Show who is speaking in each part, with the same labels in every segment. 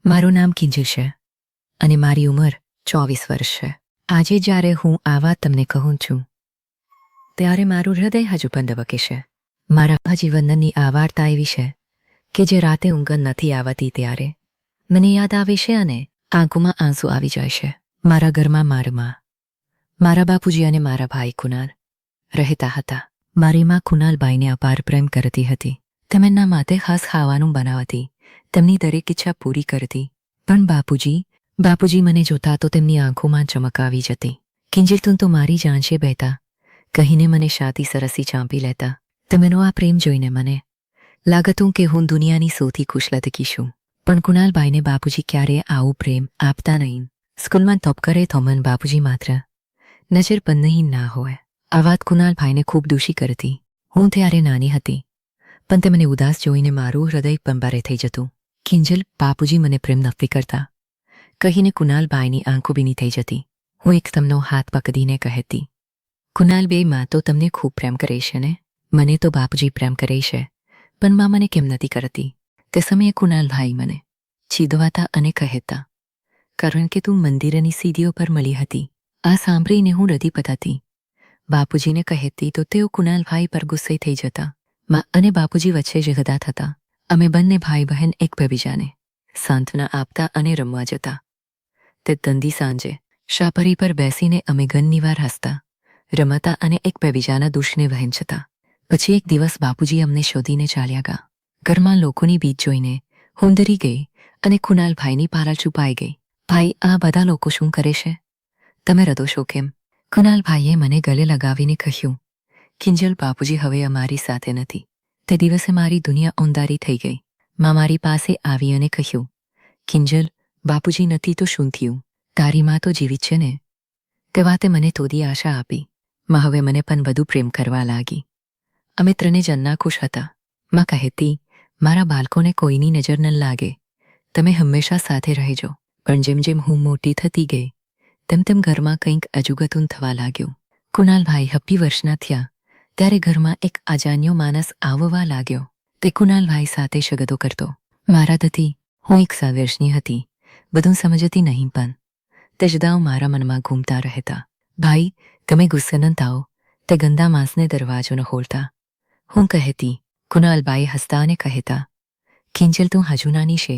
Speaker 1: મારું નામ કિંજલ છે અને મારી ઉંમર 24 વર્ષ છે. આજે જ્યારે હું આ વાત તમને કહું છું ત્યારે મારું હૃદય હજુ પણ ધબકે છે. મારા જીવનની આ વાર્તા એવી છે કે જે રાતે ઊંઘ નથી આવતી ત્યારે મને યાદ આવે છે અને આંખોમાં આંસુ આવી જાય છે. મારા ઘરમાં મારા મા, મારા બાપુજી અને મારા ભાઈ કુનાલ રહેતા હતા. મારી મા કુનાલભાઈને અપાર પ્રેમ કરતી હતી. તેમના માટે ખાસ ખાવાનું બનાવતી, તેમની દરેક ઈચ્છા પૂરી કરતી. પણ બાપુજી મને જોતા તો તેમની આંખોમાં ચમક આવી જતી. કિંજલ તું તો મારી જાન છે બેટા કહીને મને છાતી સરસી ચાંપી લેતા. તેમનો આ પ્રેમ જોઈને મને લાગતું કે હું દુનિયાની સૌથી ખુશ લડકી છું. પણ કુનાલભાઈને બાપુજી ક્યારેય આવું પ્રેમ આપતા નહીં. સ્કૂલમાં ટોપ કરે તો મન બાપુજી માત્ર નજર પણ નહીં ના હોય. આ વાત કુનાલભાઈને ખૂબ દુષી કરતી. હું ત્યારે નાની હતી પણ તે મને ઉદાસ જોઈને મારું હૃદય પંબારે થઈ જતું. કિંજલ, બાપુજી મને પ્રેમ નથી કરતા કહીને કુનાલભાઈની આંખો ભીની થઈ જતી. હું એક તેમનો હાથ પકડીને કહેતી, કુનાલ બે માં તો તમને ખૂબ પ્રેમ કરે છે ને? મને તો બાપુજી પ્રેમ કરે છે પણ માં મને કેમ નથી કરતી? તે સમયે કુનાલભાઈ મને ચીડવાતા અને કહેતા, કારણ કે તું મંદિરની સીડીઓ પર મળી હતી. આ સાંભળીને હું રડી પડતી. બાપુજીને કહેતી તો તેઓ કુનાલભાઈ પર ગુસ્સે થઈ જતા. માં અને બાપુજી વચ્ચે ઝઘડા થતા. અમે બંને ભાઈ બહેન એકબીજાને સાંત્વના આપતા અને રમવા જતા. તે દંડી સાંજે શાપરી પર બેસીને અમે ઘણી વાર હસતા, રમતા અને એકબીજાના દુશ્મને વહેંચતા. પછી એક દિવસ બાપુજી અમને શોધીને ચાલ્યા ગયા. ઘરમાં લોકોની ભીડ જોઈને હું ડરી ગઈ અને કુનાલભાઈની પાછળ છુપાઈ ગઈ. ભાઈ, આ બધા લોકો શું કરે છે? તમે રડો છો કેમ? કુનાલભાઈએ મને ગલે લગાવીને કહ્યું, કિંજલ, બાપુજી હવે અમારી સાથે નથી. તે દિવસે મારી દુનિયા અંધારી થઈ ગઈ. માં મારી પાસે આવી અને કહ્યું, કિંજલ, બાપુજી નથી તો શું થયું? તારી માં તો જીવિત છે ને? તે વાતે મને થોડી આશા આપી. માં હવે મને પણ વધુ પ્રેમ કરવા લાગી. અમે ત્રણે જણના ખુશ હતા. માં કહેતી, મારા બાળકોને કોઈની નજર ન લાગે, તમે હંમેશા સાથે રહેજો. પણ જેમ જેમ હું મોટી થતી ગઈ તેમ તેમ ઘરમાં કંઈક અજુગતું થવા લાગ્યું. કુનાલભાઈ 20 વર્ષના થયા ત્યારે ઘરમાં એક અજાણ્યો માણસ આવવા લાગ્યો. તે કુનાલભાઈ સાથે ઝઘડો કરતો. મારા દથી હું 1 વર્ષની હતી. બધું સમજતી નહીં પણ તે ઝઘડાઓ મારા મનમાં ઘૂમતા રહેતા. ભાઈ, તમે ગુસ્સે ન થાઓ, તે ગંદા માણસને દરવાજો ન ખોલતા, હું કહેતી. કુનાલભાઈ હસતા અને કહેતા, કિંજલ, તું હજુ નાની છે,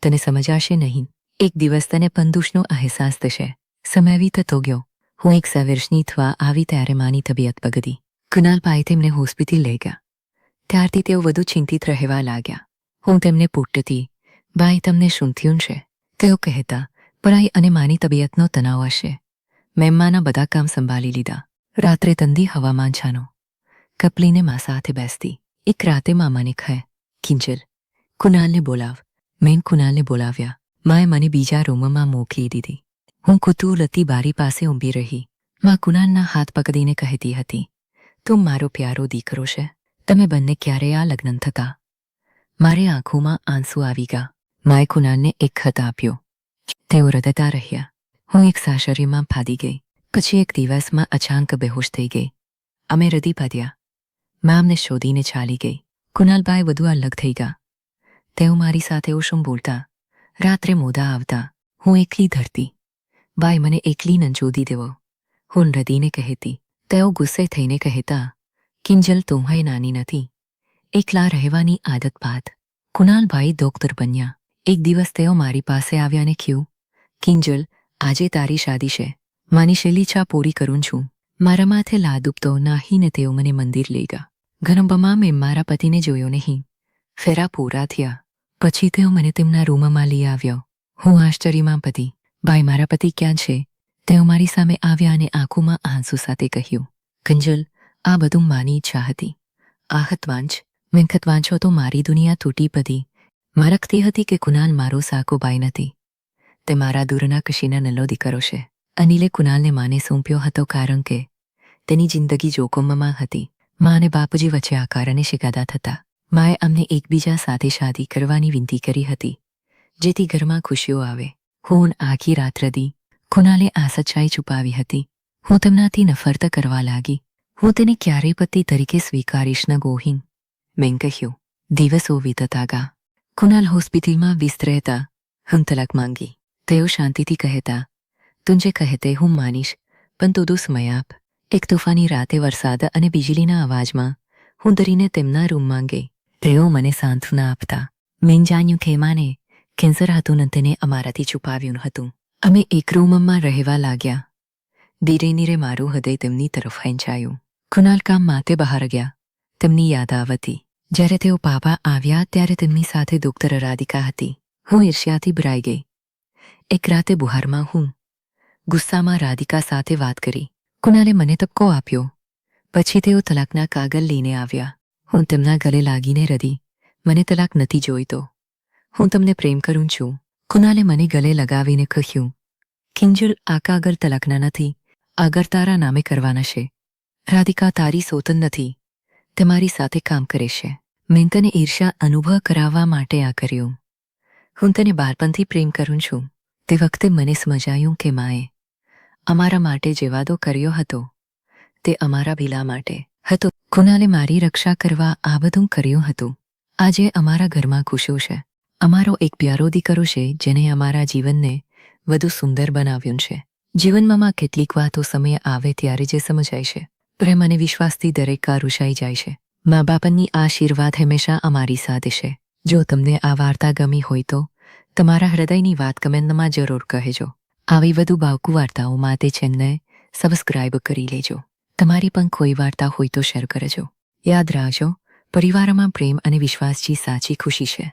Speaker 1: તને સમજાશે નહીં. એક દિવસ તને પંદુષનો અહેસાસ થશે. સમય વીતતો ગયો. હું 1 વર્ષની થવા આવી ત્યારે માની તબિયત બગડી. કુનાલભાઈ તેમને હોસ્પિટલ લઈ ગયા. ત્યારથી તેઓ વધુ ચિંતિત રહેવા લાગ્યા. હું તેમને પૂછતી, ભાઈ, તમને શું થયું છે? તેઓ કહેતા, પરાઈ અને માની તબિયતનો તણાવ હશે. મેં માના બધા કામ સંભાળી લીધા. રાત્રે ઠંડી હવામાન છાનો કપલીને મા સાથે બેસતી. એક રાતે મામાને કહે, કિંજલ, કુનાલને બોલાવ. મેં કુનાલને બોલાવ્યા. માએ મને બીજા રૂમમાં મોકલી દીધી. હું કુતૂહલથી બારી પાસે ઊભી રહી. માં કુનાલના હાથ પકડીને કહેતી હતી, તું મારો પ્યારો દીકરો છે. તમે બંને ક્યારે આ લગ્ન થતા? મારી આંખોમાં આંસુ આવી ગયા. માએ કુનાલને એક ખત આપ્યો. તેઓ રડતા રહ્યા. હું એક સાસરીમાં ફાડી ગઈ. પછી એક દિવસમાં અચાનક બેહોશ થઈ ગઈ. અમે રડી પડ્યા. માં અમને શોધીને ચાલી ગઈ. કુનાલભાઈ વધુ અલગ થઈ ગયા. તેઓ મારી સાથે ઓછું બોલતા, રાત્રે મોડા આવતા. હું એકલી ધરતી. ભાઈ, મને એકલી ન જોડી દેવો, હું રડીને કહેતી. તેઓ ગુસ્સે થઈને કહેતા, કિંજલ, તું હવે નાની નથી, એકલા રહેવાની આદત પાડ. કુનાલભાઈ ડોક્ટર બન્યા. એક દિવસ તેઓ મારી પાસે આવ્યા અને કહ્યું, કિંજલ, આજે તારી શાદી છે. માની છેલ્લી ઈચ્છા પૂરી કરું છું. મારા માથે લાદ ઉપતો નાહીને તેઓ મને મંદિર લઈ ગયા. ગરબામાં મેં મારા પતિને જોયો નહીં. ફેરા પૂરા થયા પછી તેઓ મને તેમના રૂમમાં લઈ આવ્યો. હું આશ્ચર્યમાં પડી. ભાઈ, મારા પતિ ક્યાં છે? તેઓ મારી સામે આવ્યા અને આંખોમાં આંસુ સાથે કહ્યું, કિંજલ, આ બધું માની ઈચ્છા હતી. આ ખત વાંચ. મેં ખત વાંચો તો મારી દુનિયા તૂટી પડી. મારખતી હતી કે કુનાલ મારો સાકો ભાઈ નથી, તે મારા દૂરના કશીના નલ્લો દીકરો છે. અનિલે કુનાલને માને સોંપ્યો હતો કારણ કે તેની જિંદગી જોખમમાં હતી. મા અને બાપુજી વચ્ચે આ કારણે શિકાદા થતા. માએ અમને એકબીજા સાથે શાદી કરવાની વિનંતી કરી હતી જેથી ઘરમાં ખુશીઓ આવે. હું આખી રાત રડી. કુનાલે આ સચ્ચાઈ છુપાવી હતી. હું તેમનાથી નફરત કરવા લાગી. હું તેને ક્યારેય પતિ તરીકે સ્વીકારીશ ન ગોહિન. મેં કહ્યું. દિવસો વીતતા ગયા. કુનાલ હોસ્પિટલમાં વ્યસ્ત રહેતા. હમ તલાક માંગી. તેઓ શાંતિથી કહેતા, તું જે કહેતે હું માનીશ, પણ તું સમય આપ. એક તોફાની રાતે વરસાદ અને વીજળીના અવાજમાં હું ડરીને તેમના રૂમમાં ગઈ. તેઓ મને સાંત્વના આપતા. મેં જાણ્યું કે માને કેન્સર હતું ને તેને અમારાથી છુપાવ્યું હતું. અમે એક રૂમમાં રહેવા લાગ્યા. ધીરે ધીરે મારું હૃદય તેમની તરફ ખેંચાયું. કુનાલ કામ માટે બહાર ગયા. તેમની યાદ આવતી. જ્યારે તેઓ પાપા આવ્યા ત્યારે તેમની સાથે ડોક્ટર રાધિકા હતી. હું ઈર્ષ્યાથી ભરાઈ ગઈ. એક રાતે બુહારમાં હું ગુસ્સામાં રાધિકા સાથે વાત કરી. કુનાલે મને તબકો આપ્યો. પછી તેઓ તલાકના કાગળ લઈને આવ્યા. હું તેમના ગળે લાગીને રડી, મને તલાક નથી જોઈતો. હું તમને પ્રેમ કરું છું. કુનાલે મને ગળે લગાવીને કહ્યું, કિંજલ આ કાગળ તલાકના નથી, આગળ તારા નામે કરવાના છે. રાધિકા તારી સોતન નથી, તે મારી સાથે કામ કરે છે. મેં તને ઈર્ષ્યા અનુભવ કરાવવા માટે આ કર્યું. હું તને બાળપણથી પ્રેમ કરું છું. તે વખતે મને સમજાયું કે માએ અમારા માટે જે વાદો કર્યો હતો તે અમારા ભીલા માટે હતો. કુનાલે મારી રક્ષા કરવા આ બધું કર્યું હતું. આજે અમારા ઘરમાં ખુશીઓ છે. અમારો એક પ્યારો દીકરો છે જેને અમારા જીવનને વધુ સુંદર બનાવ્યું છે. જીવનમાં કેટલીક વાતો સમય આવે ત્યારે જે સમજાય છે. પ્રેમ અને વિશ્વાસથી દરેક કાર રૂષાઈ જાય છે. મા બાપની આશીર્વાદ હંમેશા અમારી સાથે છે. જો તમને આ વાર્તા ગમી હોય તો તમારા હૃદયની વાત કમેન્ટમાં જરૂર કહેજો. આવી વધુ ભાવકુ વાર્તાઓ માટે ચેનલને સબસ્ક્રાઇબ કરી લેજો. તમારી પણ કોઈ વાર્તા હોય તો શેર કરજો. યાદ રાખજો, પરિવારમાં પ્રેમ અને વિશ્વાસથી સાચી ખુશી છે.